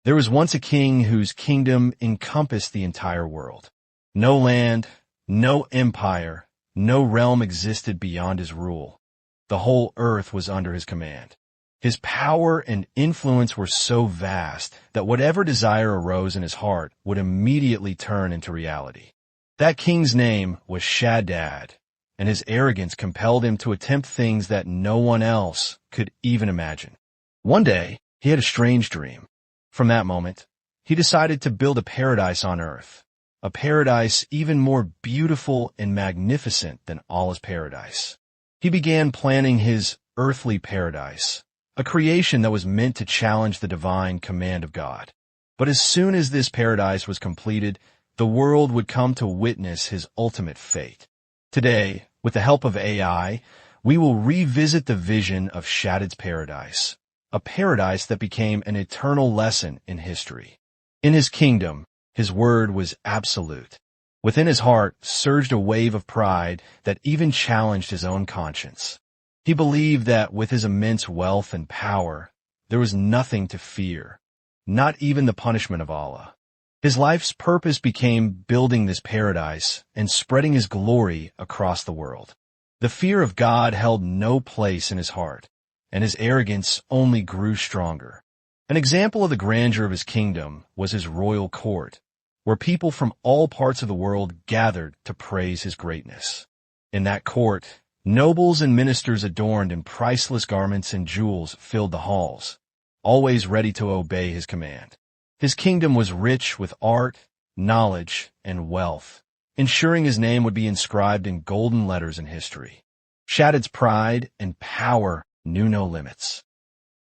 There was once a king whose kingdom encompassed the entire world. No land, no empire, no realm existed beyond his rule. The whole earth was under his command. His power and influence were so vast that whatever desire arose in his heart would immediately turn into reality. That king's name was Shaddad, and his arrogance compelled him to attempt things that no one else could even imagine. One day, he had a strange dream. From that moment, he decided to build a paradise on earth, a paradise even more beautiful and magnificent than Allah's paradise. He began planning his earthly paradise, a creation that was meant to challenge the divine command of God. But as soon as this paradise was completed, the world would come to witness his ultimate fate. Today, with the help of AI, we will revisit the vision of Shaddad's paradise, a paradise that became an eternal lesson in history. In his kingdom, his word was absolute. Within his heart surged a wave of pride that even challenged his own conscience. He believed that with his immense wealth and power, there was nothing to fear, not even the punishment of Allah. His life's purpose became building this paradise and spreading his glory across the world. The fear of God held no place in his heart, and his arrogance only grew stronger. An example of the grandeur of his kingdom was his royal court, where people from all parts of the world gathered to praise his greatness. In that court, nobles and ministers adorned in priceless garments and jewels filled the halls, always ready to obey his command. His kingdom was rich with art, knowledge, and wealth, ensuring his name would be inscribed in golden letters in history. Shaddad's pride and power knew no limits.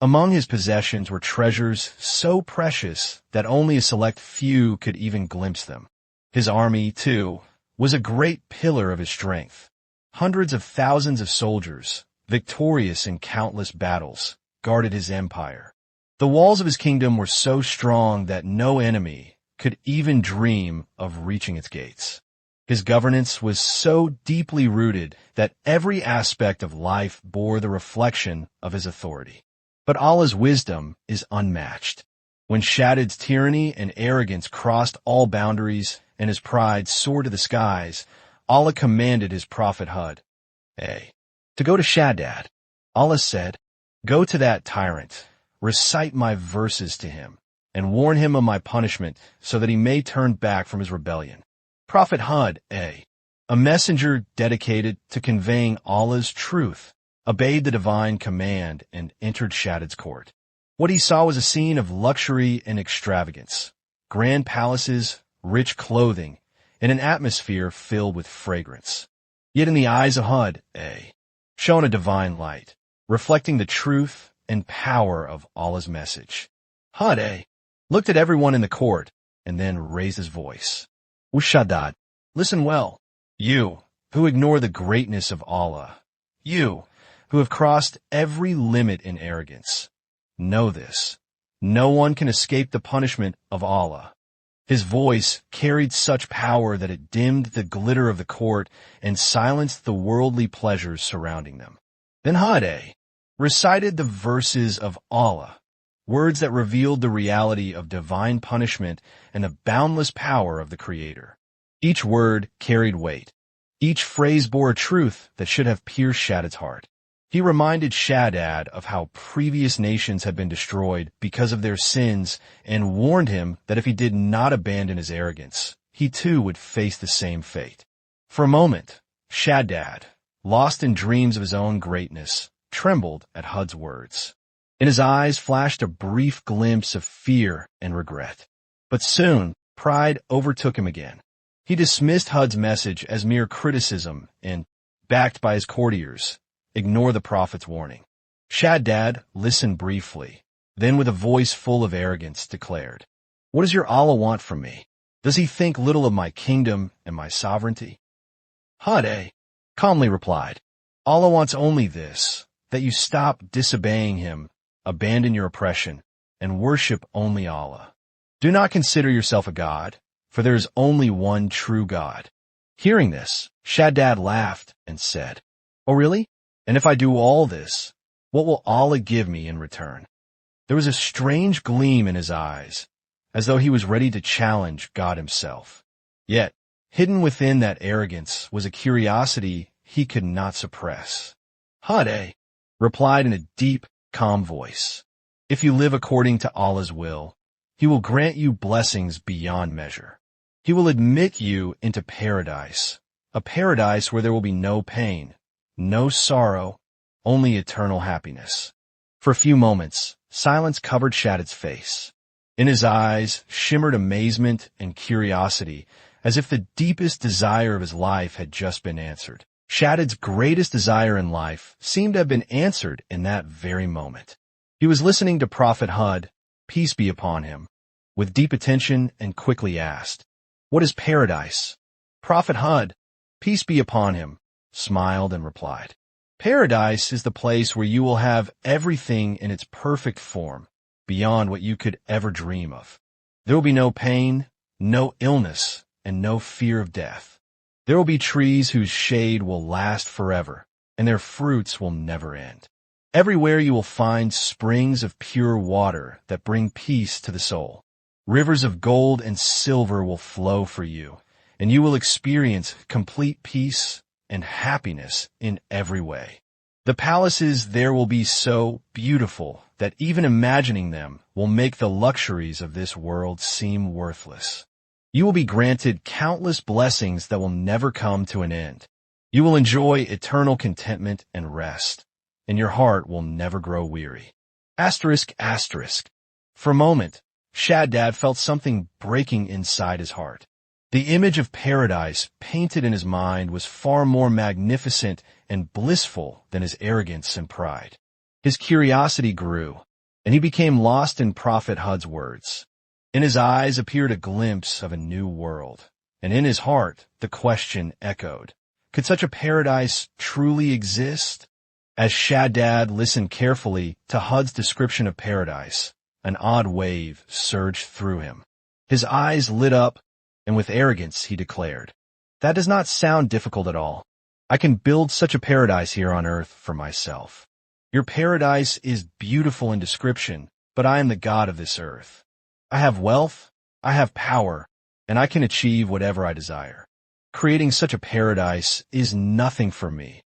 Among his possessions were treasures so precious that only a select few could even glimpse them. His army, too, was a great pillar of his strength. Hundreds of thousands of soldiers, victorious in countless battles, guarded his empire. The walls of his kingdom were so strong that no enemy could even dream of reaching its gates. His governance was so deeply rooted that every aspect of life bore the reflection of his authority. But Allah's wisdom is unmatched. When Shaddad's tyranny and arrogance crossed all boundaries and his pride soared to the skies, Allah commanded his Prophet Hud to go to Shaddad. Allah said, "Go to that tyrant, recite my verses to him, and warn him of my punishment so that he may turn back from his rebellion." Prophet Hud, a messenger dedicated to conveying Allah's truth, obeyed the divine command and entered Shaddad's court. What he saw was a scene of luxury and extravagance, grand palaces, rich clothing, and an atmosphere filled with fragrance. Yet in the eyes of Hud, shone a divine light, reflecting the truth and power of Allah's message. Hud, looked at everyone in the court and then raised his voice. "O Shaddad, listen well. You, who ignore the greatness of Allah. You, who have crossed every limit in arrogance. Know this. No one can escape the punishment of Allah." His voice carried such power that it dimmed the glitter of the court and silenced the worldly pleasures surrounding them. Then Hud, recited the verses of Allah, words that revealed the reality of divine punishment and the boundless power of the Creator. Each word carried weight. Each phrase bore a truth that should have pierced Shaddad's heart. He reminded Shaddad of how previous nations had been destroyed because of their sins and warned him that if he did not abandon his arrogance, he too would face the same fate. For a moment, Shaddad, lost in dreams of his own greatness, trembled at Hud's words. In his eyes flashed a brief glimpse of fear and regret. But soon, pride overtook him again. He dismissed Hud's message as mere criticism and, backed by his courtiers, ignored the prophet's warning. Shaddad listened briefly, then with a voice full of arrogance declared, "What does your Allah want from me? Does he think little of my kingdom and my sovereignty?" Hud, calmly replied, "Allah wants only this, that you stop disobeying him, abandon your oppression, and worship only Allah. Do not consider yourself a god, for there is only one true God." Hearing this, Shaddad laughed and said, "Oh really? And if I do all this, what will Allah give me in return?" There was a strange gleam in his eyes, as though he was ready to challenge God himself. Yet, hidden within that arrogance was a curiosity he could not suppress. Hud replied in a deep, calm voice. If you live according to Allah's will, He will grant you blessings beyond measure. He will admit you into paradise, a paradise where there will be no pain, no sorrow, only eternal happiness. For a few moments, silence covered Shaddad's face. In his eyes shimmered amazement and curiosity, as if the deepest desire of his life had just been answered. Shaddad's greatest desire in life seemed to have been answered in that very moment. He was listening to Prophet Hud, peace be upon him, with deep attention and quickly asked, "What is paradise?" Prophet Hud, peace be upon him, smiled and replied, "Paradise is the place where you will have everything in its perfect form, beyond what you could ever dream of. There will be no pain, no illness, and no fear of death. There will be trees whose shade will last forever, and their fruits will never end. Everywhere you will find springs of pure water that bring peace to the soul. Rivers of gold and silver will flow for you, and you will experience complete peace and happiness in every way. The palaces there will be so beautiful that even imagining them will make the luxuries of this world seem worthless. You will be granted countless blessings that will never come to an end. You will enjoy eternal contentment and rest, and your heart will never grow weary." ***. For a moment, Shaddad felt something breaking inside his heart. The image of paradise painted in his mind was far more magnificent and blissful than his arrogance and pride. His curiosity grew, and he became lost in Prophet Hud's words. In his eyes appeared a glimpse of a new world, and in his heart the question echoed, could such a paradise truly exist? As Shaddad listened carefully to Hud's description of paradise, an odd wave surged through him. His eyes lit up, and with arrogance he declared, "That does not sound difficult at all. I can build such a paradise here on earth for myself. Your paradise is beautiful in description, but I am the God of this earth. I have wealth, I have power, and I can achieve whatever I desire. Creating such a paradise is nothing for me,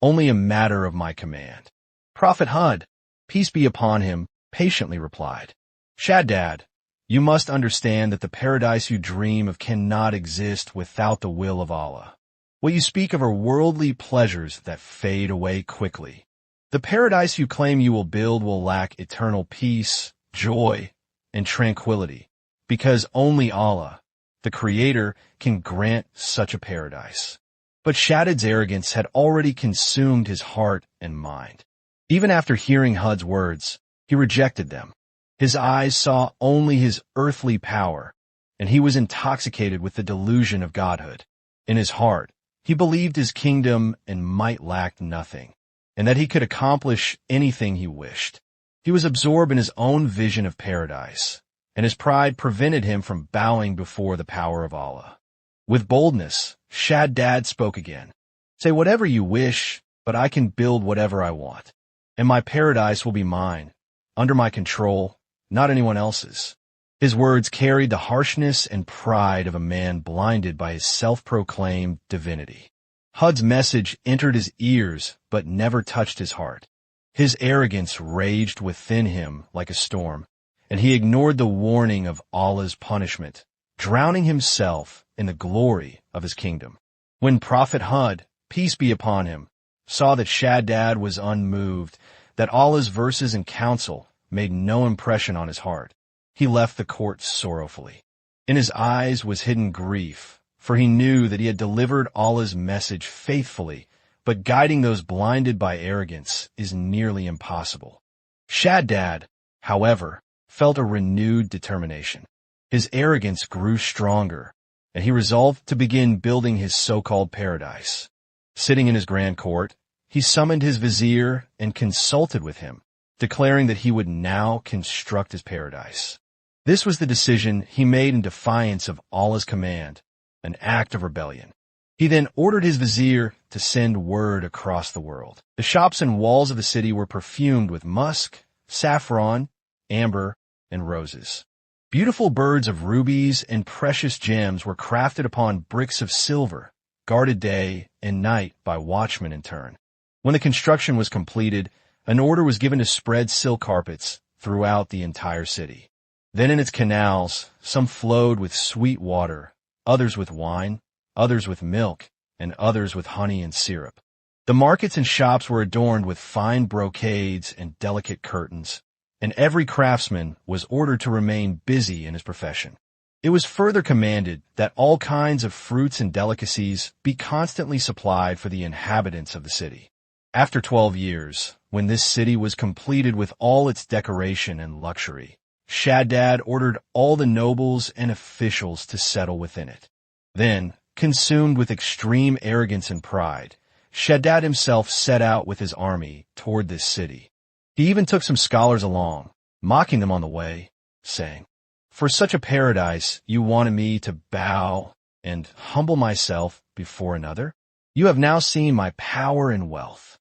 only a matter of my command." Prophet Hud, peace be upon him, patiently replied, "Shaddad, you must understand that the paradise you dream of cannot exist without the will of Allah. What you speak of are worldly pleasures that fade away quickly. The paradise you claim you will build will lack eternal peace, joy, and tranquility, because only Allah, the Creator, can grant such a paradise." But Shaddad's arrogance had already consumed his heart and mind. Even after hearing Hud's words, he rejected them. His eyes saw only his earthly power, and he was intoxicated with the delusion of godhood. In his heart, he believed his kingdom and might lacked nothing, and that he could accomplish anything he wished. He was absorbed in his own vision of paradise, and his pride prevented him from bowing before the power of Allah. With boldness, Shaddad spoke again, "Say whatever you wish, but I can build whatever I want, and my paradise will be mine, under my control, not anyone else's." His words carried the harshness and pride of a man blinded by his self-proclaimed divinity. Hud's message entered his ears but never touched his heart. His arrogance raged within him like a storm, and he ignored the warning of Allah's punishment, drowning himself in the glory of his kingdom. When Prophet Hud, peace be upon him, saw that Shaddad was unmoved, that Allah's verses and counsel made no impression on his heart, he left the court sorrowfully. In his eyes was hidden grief, for he knew that he had delivered Allah's message faithfully, but guiding those blinded by arrogance is nearly impossible. Shaddad, however, felt a renewed determination. His arrogance grew stronger, and he resolved to begin building his so-called paradise. Sitting in his grand court, he summoned his vizier and consulted with him, declaring that he would now construct his paradise. This was the decision he made in defiance of Allah's command, an act of rebellion. He then ordered his vizier to send word across the world. The shops and walls of the city were perfumed with musk, saffron, amber, and roses. Beautiful birds of rubies and precious gems were crafted upon bricks of silver, guarded day and night by watchmen in turn. When the construction was completed, an order was given to spread silk carpets throughout the entire city. Then in its canals, some flowed with sweet water, others with wine, others with milk, and others with honey and syrup. The markets and shops were adorned with fine brocades and delicate curtains, and every craftsman was ordered to remain busy in his profession. It was further commanded that all kinds of fruits and delicacies be constantly supplied for the inhabitants of the city. After 12 years, when this city was completed with all its decoration and luxury, Shaddad ordered all the nobles and officials to settle within it. Then, consumed with extreme arrogance and pride, Shaddad himself set out with his army toward this city. He even took some scholars along, mocking them on the way, saying, "For such a paradise you wanted me to bow and humble myself before another? You have now seen my power and wealth."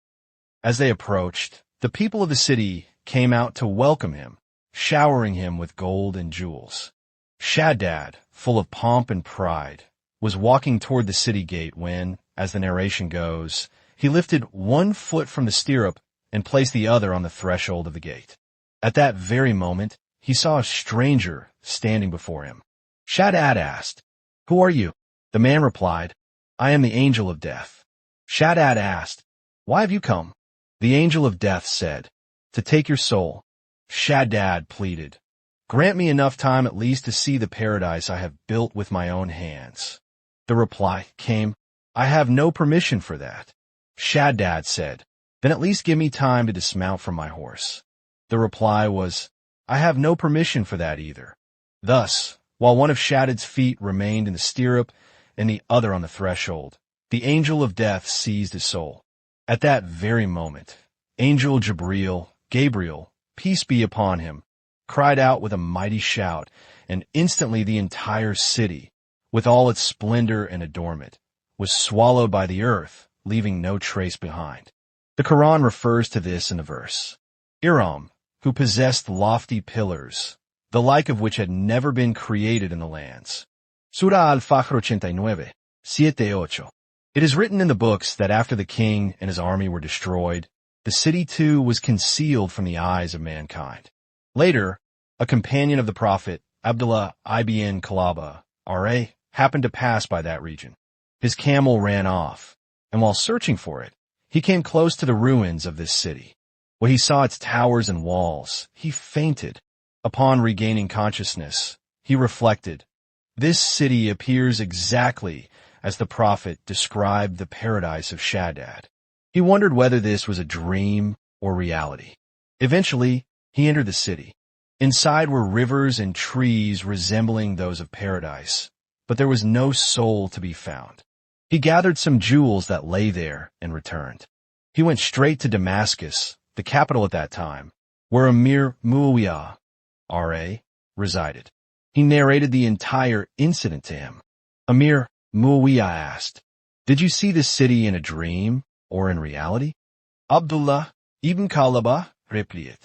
As they approached, the people of the city came out to welcome him, showering him with gold and jewels. Shaddad, full of pomp and pride, was walking toward the city gate when, as the narration goes, he lifted one foot from the stirrup and placed the other on the threshold of the gate. At that very moment, he saw a stranger standing before him. Shaddad asked, "Who are you?" The man replied, "I am the angel of death." Shaddad asked, "Why have you come?" The angel of death said, "To take your soul." Shaddad pleaded, "Grant me enough time at least to see the paradise I have built with my own hands." The reply came, "I have no permission for that." Shaddad said, "Then at least give me time to dismount from my horse." The reply was, "I have no permission for that either." Thus, while one of Shaddad's feet remained in the stirrup and the other on the threshold, the angel of death seized his soul. At that very moment, Angel Gabriel, peace be upon him, cried out with a mighty shout, and instantly the entire city, with all its splendor and adornment, was swallowed by the earth, leaving no trace behind. The Quran refers to this in the verse, Iram, who possessed lofty pillars, the like of which had never been created in the lands. Surah Al-Fajr 89, 7-8. It is written in the books that after the king and his army were destroyed, the city too was concealed from the eyes of mankind. Later, a companion of the Prophet, Abdullah ibn Kalaba, R.A., happened to pass by that region. His camel ran off, and while searching for it, he came close to the ruins of this city. When he saw its towers and walls, he fainted. Upon regaining consciousness, he reflected, "This city appears exactly as the Prophet described the paradise of Shaddad." He wondered whether this was a dream or reality. Eventually, he entered the city. Inside were rivers and trees resembling those of paradise, but there was no soul to be found. He gathered some jewels that lay there and returned. He went straight to Damascus, the capital at that time, where Amir Muawiyah, R.A., resided. He narrated the entire incident to him. Amir Muawiyah asked, "Did you see this city in a dream or in reality?" Abdullah ibn Kalaba replied,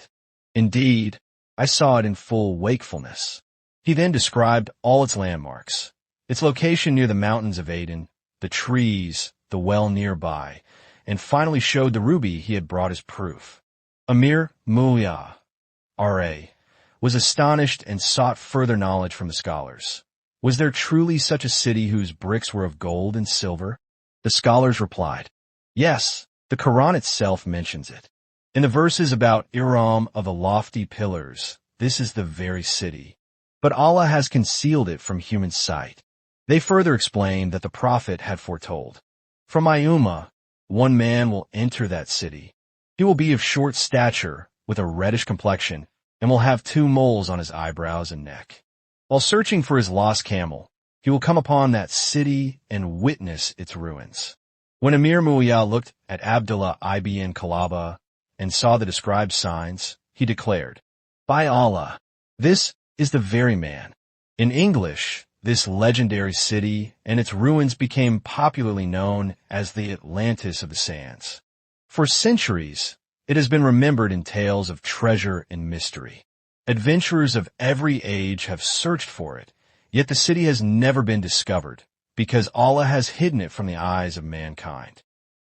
"Indeed, I saw it in full wakefulness." He then described all its landmarks, its location near the mountains of Aden, the trees, the well nearby, and finally showed the ruby he had brought as proof. Amir Muawiyah, R.A., was astonished and sought further knowledge from the scholars. Was there truly such a city whose bricks were of gold and silver? The scholars replied, "Yes, the Quran itself mentions it. In the verses about Iram of the lofty pillars, this is the very city. But Allah has concealed it from human sight." They further explained that the Prophet had foretold, "From my ummah, one man will enter that city. He will be of short stature, with a reddish complexion, and will have 2 moles on his eyebrows and neck. While searching for his lost camel, he will come upon that city and witness its ruins." When Amir Muawiyah looked at Abdullah ibn Kalaba and saw the described signs, he declared, "By Allah, this is the very man." In English, this legendary city and its ruins became popularly known as the Atlantis of the Sands. For centuries, it has been remembered in tales of treasure and mystery. Adventurers of every age have searched for it, yet the city has never been discovered, because Allah has hidden it from the eyes of mankind.